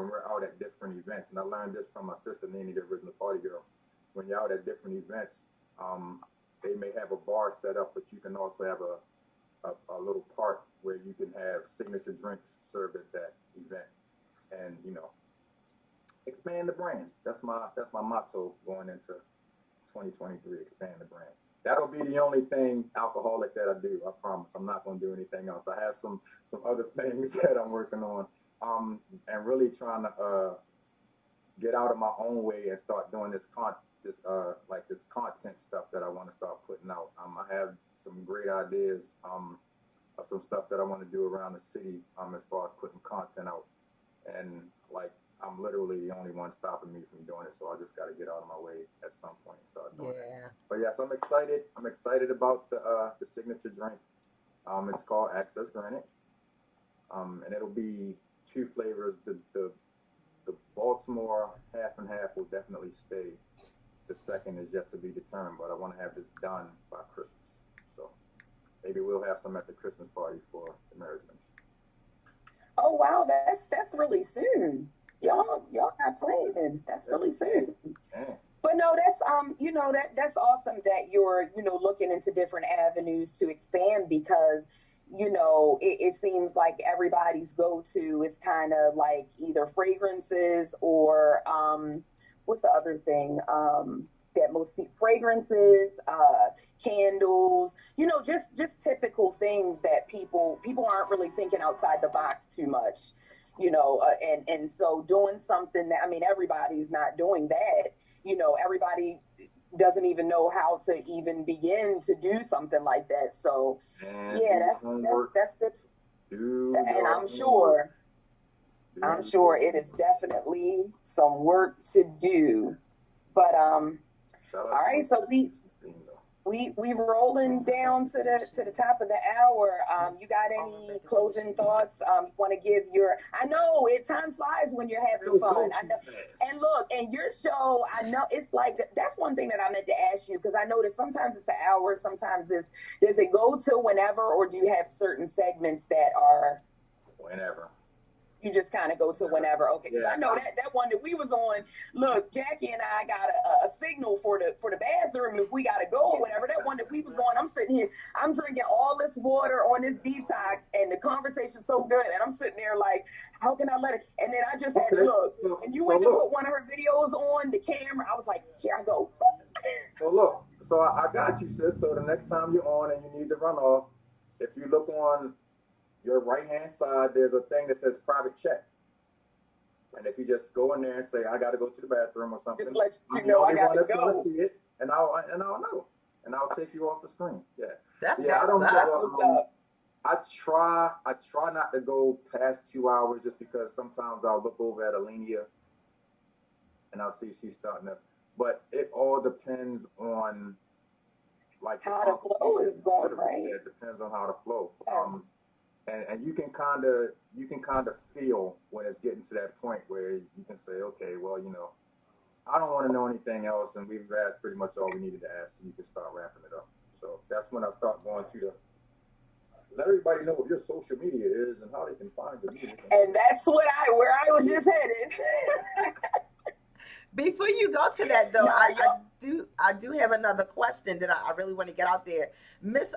we're out at different events, and I learned this from my sister Nene, the original party girl. When you're out at different events, they may have a bar set up, but you can also have a little part where you can have signature drinks served at that event, and expand the brand. That's my motto going into 2023. Expand the brand. that'll be the only thing alcoholic that I do. I promise. I'm not going to do anything else. I have some other things that I'm working on, and really trying to get out of my own way and start doing this content stuff that I want to start putting out. I have some great ideas of some stuff that I want to do around the city as far as putting content out, and like I'm literally the only one stopping me from doing it. So I just got to get out of my way at some point and start doing it. But yes, I'm excited. I'm excited about the signature drink. It's called Access Granted, and it'll be two flavors. The Baltimore half and half will definitely stay. The second is yet to be determined, but I want to have this done by Christmas. So maybe we'll have some at the Christmas party for the marriage ministry. Oh wow, that's really soon. Y'all got planning. That's really soon. Yeah. But no, that's that's awesome that you're looking into different avenues to expand, because it seems like everybody's go-to is kind of like either fragrances or what's the other thing that most people, fragrances, candles, just typical things that people aren't really thinking outside the box too much, and so doing something that, I mean, everybody's not doing that, everybody doesn't even know how to even begin to do something like that. So and yeah, that's good. And I'm sure it is definitely some work to do. But all right, so we rolling down to the top of the hour. You got any closing thoughts? You want to give your? I know time flies when you're having fun. I know. And look, and your show, I know it's like that's one thing that I meant to ask you, because I know that sometimes it's an hour, sometimes it's, does it go to whenever, or do you have certain segments that are whenever? You just kind of go to whenever. Okay, because I know that one that we was on. Look, Jackie and I got a signal for the bathroom if we got to go or whatever. That one that we was on, I'm sitting here, I'm drinking all this water on this detox, and the conversation's so good, and I'm sitting there like, how can I let it? And then I just had to look, and you went to put one of her videos on the camera. I was like, here I go. So look, so I got you, sis. So the next time you're on and you need to run off, if you look on your right hand side, there's a thing that says private chat. And if you just go in there and say, I got to go to the bathroom or something, just let you know I got to go. See it, and I'll know, and I'll take you off the screen. Yeah, that's I don't I try not to go past 2 hours, just because sometimes I'll look over at Alenia and I'll see she's starting to. But it all depends on like how the flow is going, right? Yeah, it depends on how the flow. Yes. And you can kind of feel when it's getting to that point where you can say, okay, well, I don't want to know anything else, and we've asked pretty much all we needed to ask, and you can start wrapping it up. So that's when I start going to let everybody know what your social media is and how they can find you. And that's where I was just headed. Before you go to that, though, I do have another question that I really want to get out there. Miss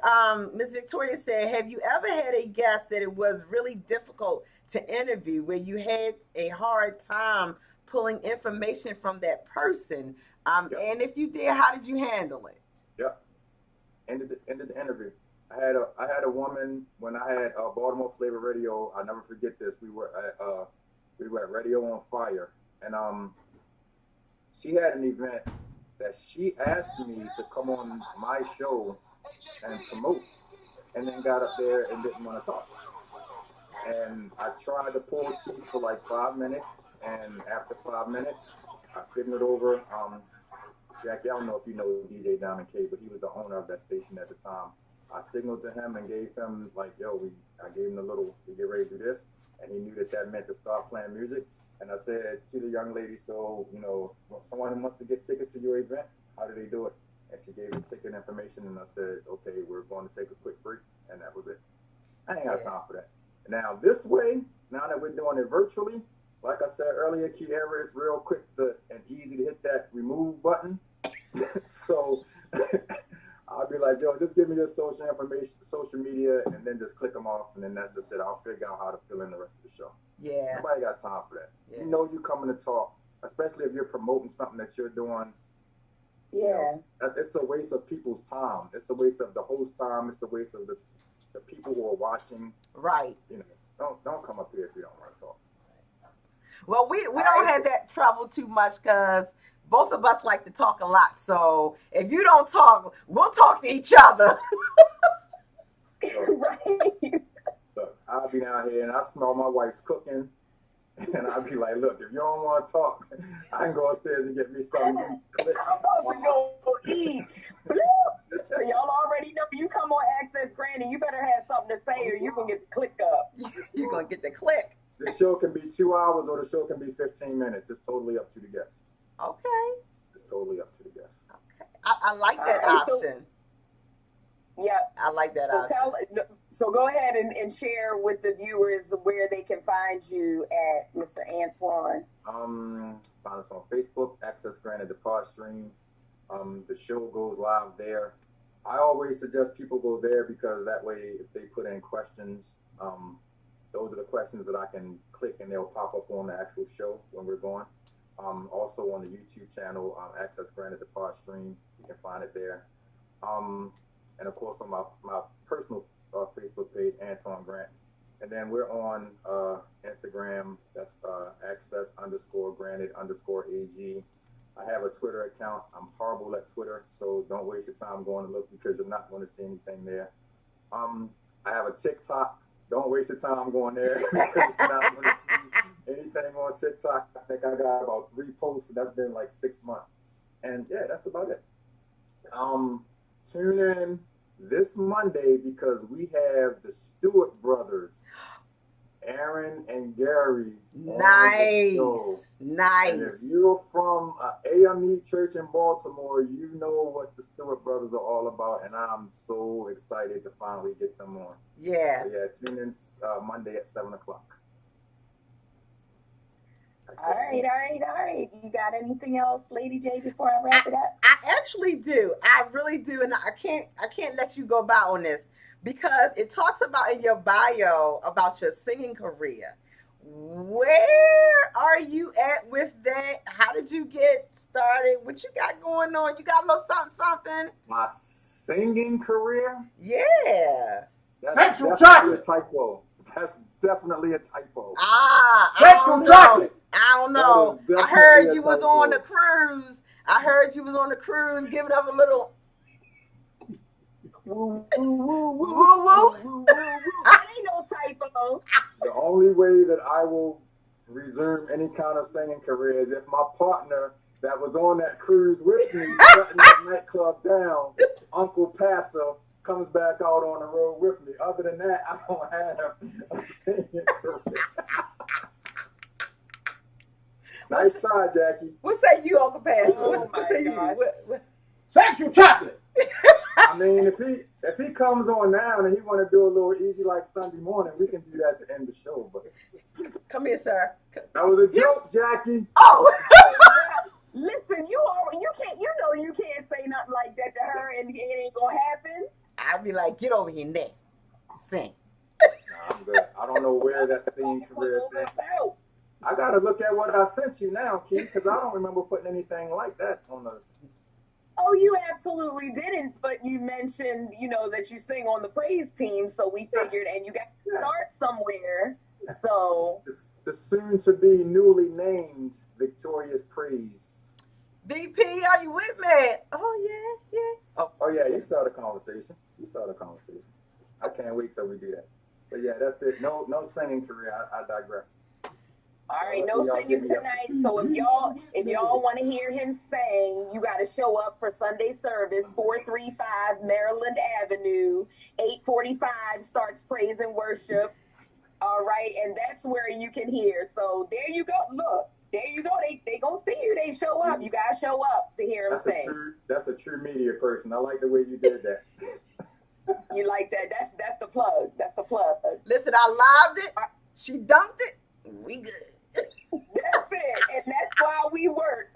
Victoria said, have you ever had a guest that it was really difficult to interview, where you had a hard time pulling information from that person? And if you did, how did you handle it? Yep. Ended the interview. I had a woman when I had Baltimore Flavor Radio. I'll never forget this. We were at Radio on Fire, and she had an event that she asked me to come on my show and promote, and then got up there and didn't want to talk. And I tried to pull teeth for like 5 minutes, and after 5 minutes, I signaled over. Jackie, I don't know if you know DJ Diamond K, but he was the owner of that station at the time. I signaled to him and gave him like, I gave him the little, to get ready to do this, and he knew that meant to start playing music. And I said to the young lady, so, someone who wants to get tickets to your event, how do they do it? And she gave me ticket information, and I said, okay, we're going to take a quick break, and that was it. I ain't got time for that. Now, this way, now that we're doing it virtually, like I said earlier, Kiara, is real quick and easy to hit that remove button. So I'll be like, just give me your social information, social media, and then just click them off, and then that's just it. I'll figure out how to fill in the rest of the show. Yeah. Nobody got time for that. Yeah. You're coming to talk, especially if you're promoting something that you're doing. Yeah. It's a waste of people's time. It's a waste of the host's time. It's a waste of the people who are watching. Right. Don't come up here if you don't want to talk. Well, we don't have that trouble too much because both of us like to talk a lot. So if you don't talk, we'll talk to each other. Right. Look, I'll be down here and I smell my wife's cooking. And I'll be like, look, if you don't want to talk, I can go upstairs and get me something to eat. I'm about to go eat. So y'all already know you come on Access Granny, you better have something to say or you can get the click up. You're going to get the click. The show can be 2 hours or the show can be 15 minutes. It's totally up to the guest. Okay. It's totally up to the guest. Okay. I like that option. Yeah. I like that option. So go ahead and share with the viewers where they can find you at Mr. Antwon. Find us on Facebook, Access Granted the Pod Stream. The show goes live there. I always suggest people go there because that way if they put in questions, those are the questions that I can click and they'll pop up on the actual show when we're going. Also on the YouTube channel, Access Granted the Pod Stream. You can find it there. And of course on my personal Facebook page, Antwon Grant. And then we're on Instagram. That's access_granted_AG. I have a Twitter account. I'm horrible at Twitter, so don't waste your time going to look because you're not going to see anything there. I have a TikTok. Don't waste your time going there because you're not going to see anything on TikTok. I think I got about 3 posts, and that's been like 6 months. And yeah, that's about it. Tune in this Monday because we have the Stewart brothers, Aaron and Gary. Nice. And if you're from AME Church in Baltimore, you know what the Stewart brothers are all about, and I'm so excited to finally get them on. Yeah. So yeah, tune in Monday at 7 o'clock. All right. You got anything else, Lady J, before I wrap it up? I actually do. I really do, and I can't let you go by on this because it talks about in your bio about your singing career. Where are you at with that? How did you get started? What you got going on? You got a little something? My singing career? Yeah. That's definitely a typo. That's definitely a typo. Sexual chocolate. I don't know. I heard you was on the cruise. Giving up a little. Woo, woo, woo, woo, woo, woo, woo. That ain't no typo. The only way that I will resume any kind of singing career is if my partner that was on that cruise with me, shutting that nightclub down, Uncle Passer, comes back out on the road with me. Other than that, I don't have a singing career. Nice try, Jackie. What say you, Uncle Passer? What say you? What? Sexual chocolate. I mean, if he comes on now and he want to do a little easy like Sunday morning, we can do that at the end of the show. But come here, sir. That was a joke, Jackie. Oh. Listen, you can't say nothing like that to her and it ain't gonna happen. I'll be like, get over here now. Sing. Nah, I'm good. I don't know where that singing career is. I gotta look at what I sent you now, Keith, because I don't remember putting anything like that on the. Oh, you absolutely didn't. But you mentioned, that you sing on the praise team, so we figured, and you got to start somewhere. So the soon-to-be newly named Victorious Praise. VP, are you with me? Oh yeah. Oh yeah, you saw the conversation. I can't wait till we do that. But yeah, that's it. No singing career. I digress. All right, no singing tonight. So if y'all want to hear him sing, you got to show up for Sunday service, 435 Maryland Avenue, 8:45 starts praise and worship. All right, and that's where you can hear. So there you go. Look, there you go. They gonna see you. They show up. You gotta show up to hear him sing. That's a true media person. I like the way you did that. You like that? That's the plug. That's the plug. Listen, I loved it. She dumped it. We good. That's it, and that's why we work.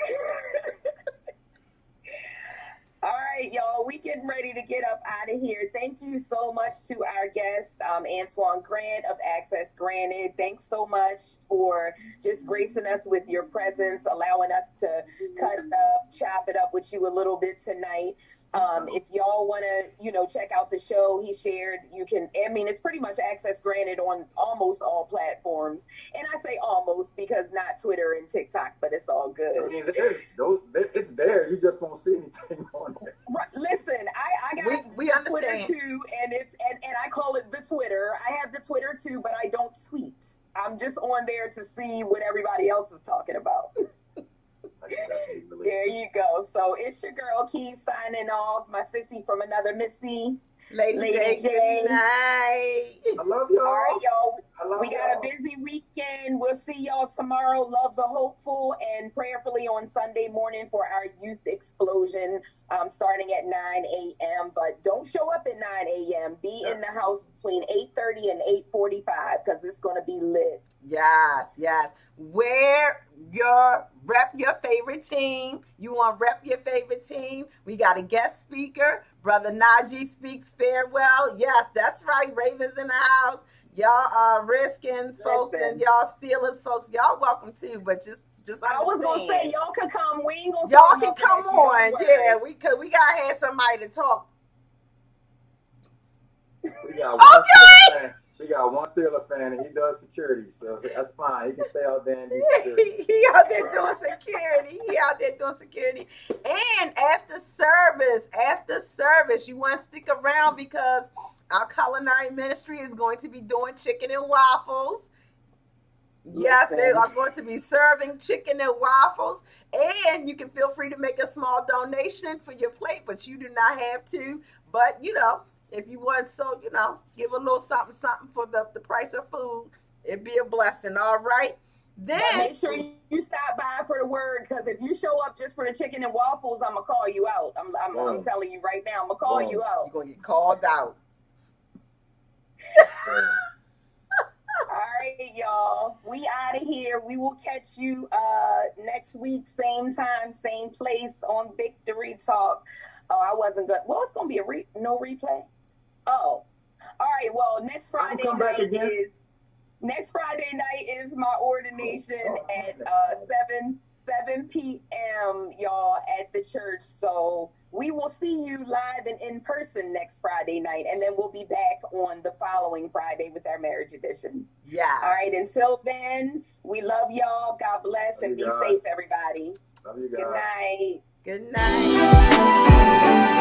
All right, y'all. We can getting ready to get up out of here. Thank you so much to our guest, Antwon Grant of Access Granted. Thanks so much for just gracing us with your presence, allowing us to cut it up, chop it up with you a little bit tonight. If y'all want to, check out the show he shared, you can. I mean, it's pretty much Access Granted on almost all platforms. And I say almost because not Twitter and TikTok, but it's all good. I mean, it's there. You just won't see anything on it. Right. Listen, I got we understand. Twitter too, and I call it the Twitter. I have the Twitter too, but I don't tweet. I'm just on there to see what everybody else is talking about. There you go. So it's your girl Key signing off. My sissy from another Missy. Lady J. Good night. I love y'all. All right, y'all. We got y'all. a busy weekend. We'll see y'all tomorrow. Love the hopeful, and prayerfully on Sunday morning for our youth explosion starting at 9 a.m. But don't show up at 9 a.m. Be in the house between 8:30 and 8:45 because it's going to be lit. Yes. Rep your favorite team. You want to rep your favorite team? We got a guest speaker. Brother Najee speaks farewell. Yes, that's right. Ravens in the house. Y'all are Redskins folks and y'all Steelers folks. Y'all welcome too, but just understand. I was gonna say y'all can come. We ain't gonna. Y'all can come on. Yeah, we gotta have somebody to talk. We got one Steelers fan, and he does security, so that's fine. He can stay out there and do security. He out there doing security. And after service, you want to stick around because our culinary ministry is going to be doing chicken and waffles. Yes, they are going to be serving chicken and waffles. And you can feel free to make a small donation for your plate, but you do not have to. But, if you want, so, give a little something for the price of food. It'd be a blessing, all right? Then but make sure you stop by for the word, because if you show up just for the chicken and waffles, I'm going to call you out. I'm telling you right now, I'm going to call you out. You're going to get called out. All right, y'all. We out of here. We will catch you next week, same time, same place on Victory Talk. Oh, I wasn't good. Well, it's going to be no replay. Oh, all right. Well, next Friday night is my ordination at 7 p.m. y'all at the church. So we will see you live and in person next Friday night, and then we'll be back on the following Friday with our marriage edition. Yeah. All right. Until then, we love y'all. God bless and be safe, everybody. Love you guys. Good night. Good night.